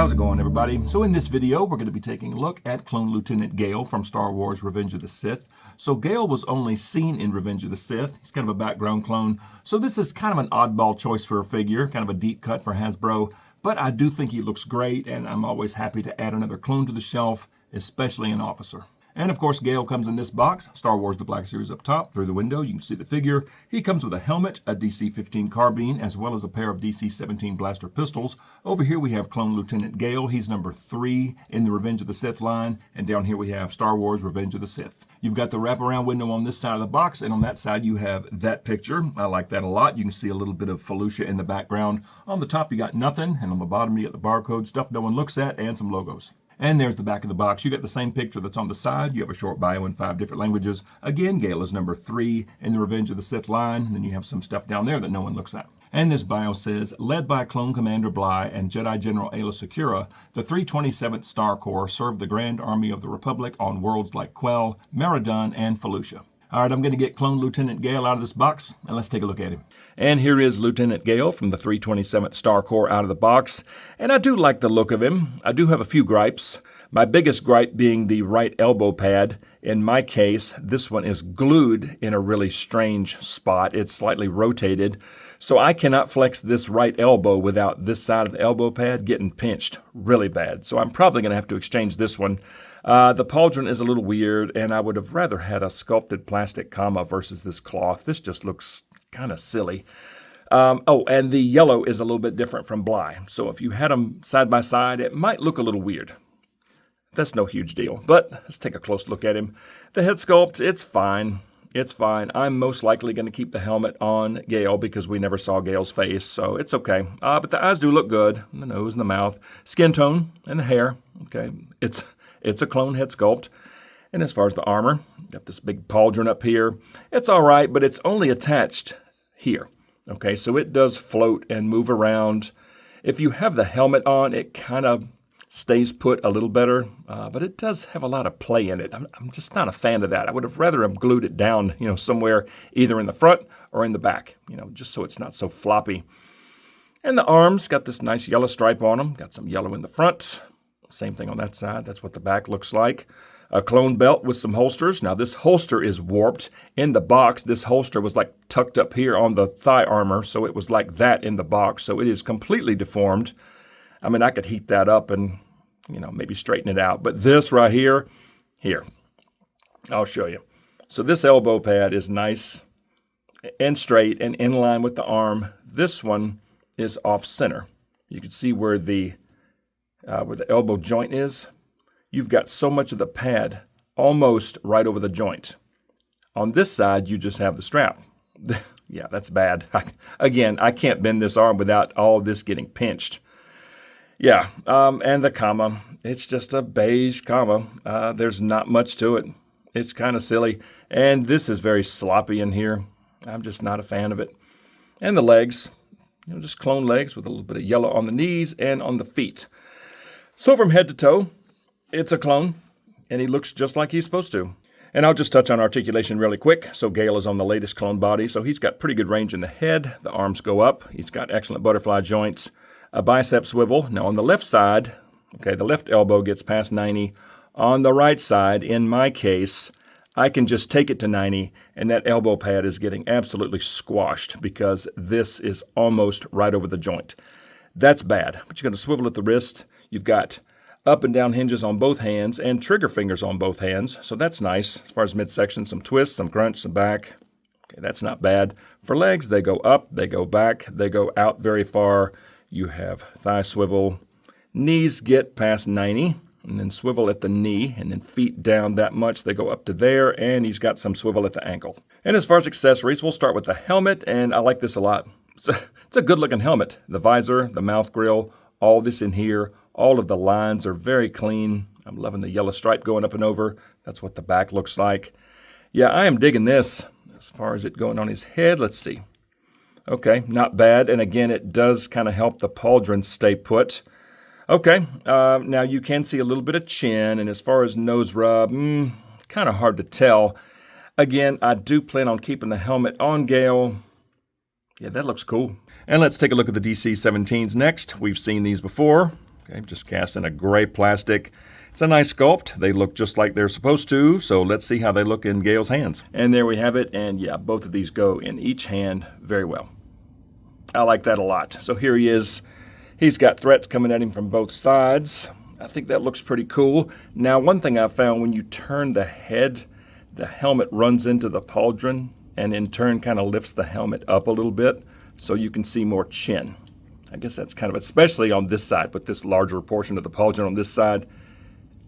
How's it going, everybody? So in this video, we're going to be taking a look at Clone Lieutenant Galle from Star Wars Revenge of the Sith. So Galle was only seen in Revenge of the Sith. He's kind of a background clone. So this is kind of an oddball choice for a figure, kind of a deep cut for Hasbro. But I do think he looks great, and I'm always happy to add another clone to the shelf, especially an officer. And of course, Galle comes in this box, Star Wars The Black Series up top. Through the window, you can see the figure. He comes with a helmet, a DC-15 carbine, as well as a pair of DC-17 blaster pistols. Over here we have Clone Lieutenant Galle. He's number 3 in the Revenge of the Sith line. And down here we have Star Wars Revenge of the Sith. You've got the wraparound window on this side of the box, and on that side you have that picture. I like that a lot. You can see a little bit of Felucia in the background. On the top you got nothing, and on the bottom you got the barcode, stuff no one looks at, and some logos. And there's the back of the box. You got the same picture that's on the side. You have a short bio in 5 different languages. Again, Galle is number 3 in the Revenge of the Sith line. And then you have some stuff down there that no one looks at. And this bio says, led by Clone Commander Bly and Jedi General Aayla Secura, the 327th Star Corps served the Grand Army of the Republic on worlds like Quell, Meridan, and Felucia. All right, I'm going to get Clone Lieutenant Galle out of this box, and let's take a look at him. And here is Lieutenant Galle from the 327th Star Corps out of the box. And I do like the look of him. I do have a few gripes. My biggest gripe being the right elbow pad. In my case, this one is glued in a really strange spot. It's slightly rotated. So I cannot flex this right elbow without this side of the elbow pad getting pinched really bad. So I'm probably going to have to exchange this one. The pauldron is a little weird, and I would have rather had a sculpted plastic comma versus this cloth. This just looks kind of silly. And the yellow is a little bit different from Bly. So if you had them side by side, it might look a little weird. That's no huge deal, but let's take a close look at him. The head sculpt, it's fine. It's fine. I'm most likely going to keep the helmet on Galle because we never saw Galle's face, so it's okay. But the eyes do look good, and the nose and the mouth. Skin tone and the hair, okay. It's a clone head sculpt. And as far as the armor, got this big pauldron up here. It's all right, but it's only attached here. Okay, so it does float and move around. If you have the helmet on, it kind of stays put a little better, but it does have a lot of play in it. I'm just not a fan of that. I would have rather have glued it down, somewhere either in the front or in the back, just so it's not so floppy. And the arms got this nice yellow stripe on them. Got some yellow in the front. Same thing on that side. That's what the back looks like. A clone belt with some holsters. Now this holster is warped. In the box, this holster was like tucked up here on the thigh armor, so it was like that in the box. So it is completely deformed. I mean, I could heat that up and, maybe straighten it out. But this right here, I'll show you. So this elbow pad is nice and straight and in line with the arm. This one is off center. You can see where the elbow joint is. You've got so much of the pad almost right over the joint. On this side, you just have the strap. Yeah, that's bad. Again, I can't bend this arm without all this getting pinched. Yeah, and the comma. It's just a beige comma. There's not much to it. It's kind of silly. And this is very sloppy in here. I'm just not a fan of it. And the legs, just clone legs with a little bit of yellow on the knees and on the feet. So from head to toe, it's a clone, and he looks just like he's supposed to. And I'll just touch on articulation really quick. So Galle is on the latest clone body, so he's got pretty good range in the head. The arms go up. He's got excellent butterfly joints. A bicep swivel. Now on the left side, okay, the left elbow gets past 90. On the right side, in my case, I can just take it to 90, and that elbow pad is getting absolutely squashed because this is almost right over the joint. That's bad, but you're going to swivel at the wrist. You've got up and down hinges on both hands and trigger fingers on both hands, so that's nice. As far as midsection, some twists, some crunch, some back. Okay, that's not bad. For legs, they go up, they go back, they go out very far. You have thigh swivel. Knees get past 90, and then swivel at the knee, and then feet down that much. They go up to there, and he's got some swivel at the ankle. And as far as accessories, we'll start with the helmet, and I like this a lot. It's a good-looking helmet. The visor, the mouth grill, all this in here. All of the lines are very clean. I'm loving the yellow stripe going up and over. That's what the back looks like. Yeah, I am digging this. As far as it going on his head, let's see. Okay, not bad. And again, it does kind of help the pauldron stay put. Okay, now you can see a little bit of chin. And as far as nose rub, kind of hard to tell. Again, I do plan on keeping the helmet on Galle. Yeah, that looks cool. And let's take a look at the DC-17s next. We've seen these before. Okay, just cast in a gray plastic. It's a nice sculpt. They look just like they're supposed to, so let's see how they look in Galle's hands. And there we have it, and yeah, both of these go in each hand very well. I like that a lot. So here he is. He's got threats coming at him from both sides. I think that looks pretty cool. Now, one thing I found, when you turn the head, the helmet runs into the pauldron and in turn kind of lifts the helmet up a little bit so you can see more chin. I guess that's kind of, especially on this side, with this larger portion of the pauldron on this side.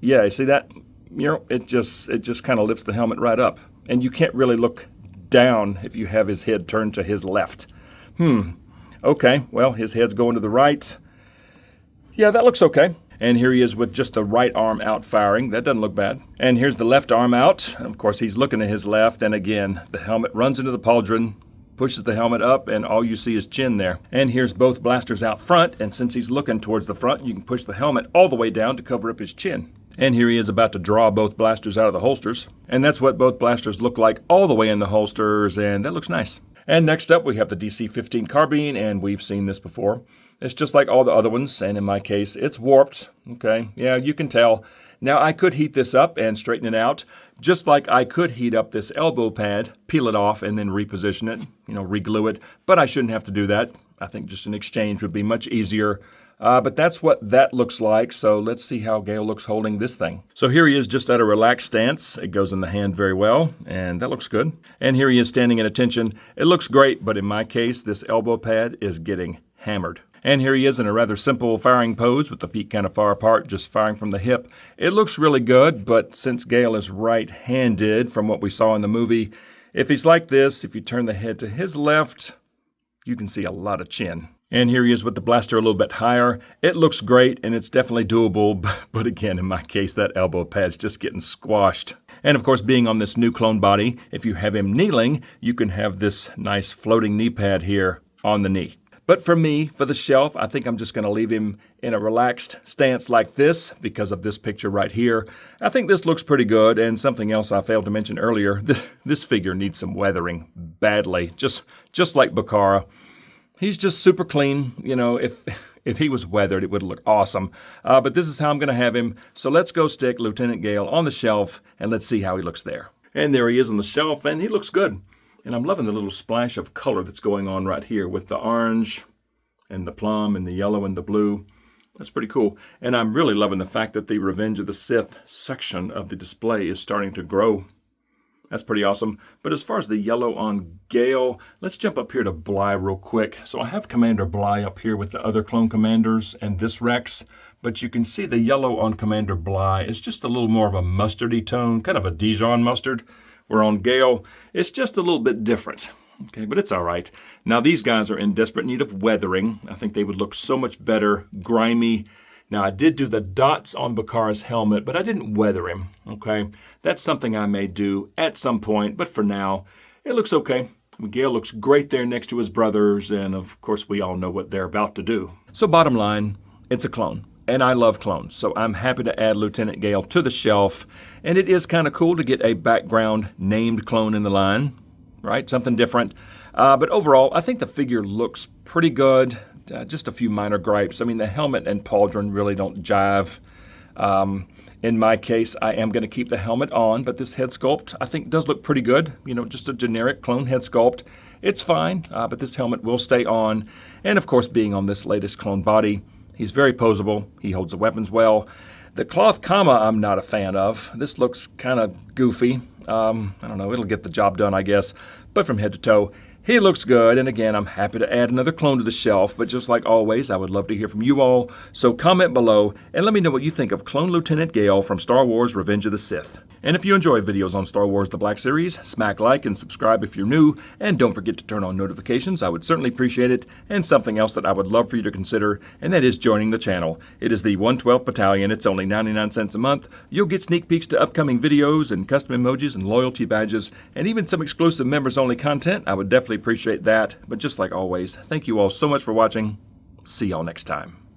Yeah, you see that? You know, it just kind of lifts the helmet right up. And you can't really look down if you have his head turned to his left. Okay, well, his head's going to the right. Yeah, that looks okay. And here he is with just the right arm out firing. That doesn't look bad. And here's the left arm out. Of course, he's looking at his left. And again, the helmet runs into the pauldron, pushes the helmet up, and all you see is chin there. And here's both blasters out front. And since he's looking towards the front, you can push the helmet all the way down to cover up his chin. And here he is about to draw both blasters out of the holsters. And that's what both blasters look like all the way in the holsters. And that looks nice. And next up, we have the DC-15 carbine, and we've seen this before. It's just like all the other ones, and in my case, it's warped. Okay, yeah, you can tell. Now, I could heat this up and straighten it out, just like I could heat up this elbow pad, peel it off, and then reposition it, re-glue it. But I shouldn't have to do that. I think just an exchange would be much easier. But that's what that looks like, so let's see how Galle looks holding this thing. So here he is just at a relaxed stance. It goes in the hand very well, and that looks good. And here he is standing at attention. It looks great, but in my case, this elbow pad is getting hammered. And here he is in a rather simple firing pose with the feet kind of far apart, just firing from the hip. It looks really good, but since Galle is right-handed from what we saw in the movie, if he's like this, if you turn the head to his left, you can see a lot of chin. And here he is with the blaster a little bit higher. It looks great, and it's definitely doable, but again, in my case, that elbow pad's just getting squashed. And of course, being on this new clone body, if you have him kneeling, you can have this nice floating knee pad here on the knee. But for me, for the shelf, I think I'm just going to leave him in a relaxed stance like this because of this picture right here. I think this looks pretty good, and something else I failed to mention earlier, this figure needs some weathering badly, just like Bakara. He's just super clean. If he was weathered, it would look awesome. But this is how I'm going to have him. So let's go stick Lieutenant Galle on the shelf, and let's see how he looks there. And there he is on the shelf, and he looks good. And I'm loving the little splash of color that's going on right here with the orange and the plum and the yellow and the blue. That's pretty cool. And I'm really loving the fact that the Revenge of the Sith section of the display is starting to grow. That's pretty awesome. But as far as the yellow on Galle, let's jump up here to Bly real quick. So I have Commander Bly up here with the other clone commanders and this Rex. But you can see the yellow on Commander Bly is just a little more of a mustardy tone, kind of a Dijon mustard. Where on Galle, it's just a little bit different. Okay, but it's all right. Now, these guys are in desperate need of weathering. I think they would look so much better, grimy. Now, I did do the dots on Bakara's helmet, but I didn't weather him, okay? That's something I may do at some point, but for now, it looks okay. Galle looks great there next to his brothers, and of course, we all know what they're about to do. So bottom line, it's a clone. And I love clones, so I'm happy to add Lieutenant Galle to the shelf. And it is kind of cool to get a background named clone in the line, right? Something different. But overall, I think the figure looks pretty good. Just a few minor gripes. I mean, the helmet and pauldron really don't jive. In my case, I am going to keep the helmet on, but this head sculpt, I think, does look pretty good. Just a generic clone head sculpt. It's fine, but this helmet will stay on. And of course, being on this latest clone body, he's very posable. He holds the weapons well. The cloth comma I'm not a fan of. This looks kind of goofy. I don't know. It'll get the job done, I guess. But from head to toe, he looks good. And again, I'm happy to add another clone to the shelf. But just like always, I would love to hear from you all. So comment below and let me know what you think of Clone Lieutenant Galle from Star Wars Revenge of the Sith. And if you enjoy videos on Star Wars The Black Series, smack like and subscribe if you're new. And don't forget to turn on notifications. I would certainly appreciate it. And something else that I would love for you to consider, and that is joining the channel. It is the 112th Battalion. It's only 99 cents a month. You'll get sneak peeks to upcoming videos and custom emojis and loyalty badges and even some exclusive members-only content. I would definitely appreciate that. But just like always, thank you all so much for watching. See y'all next time.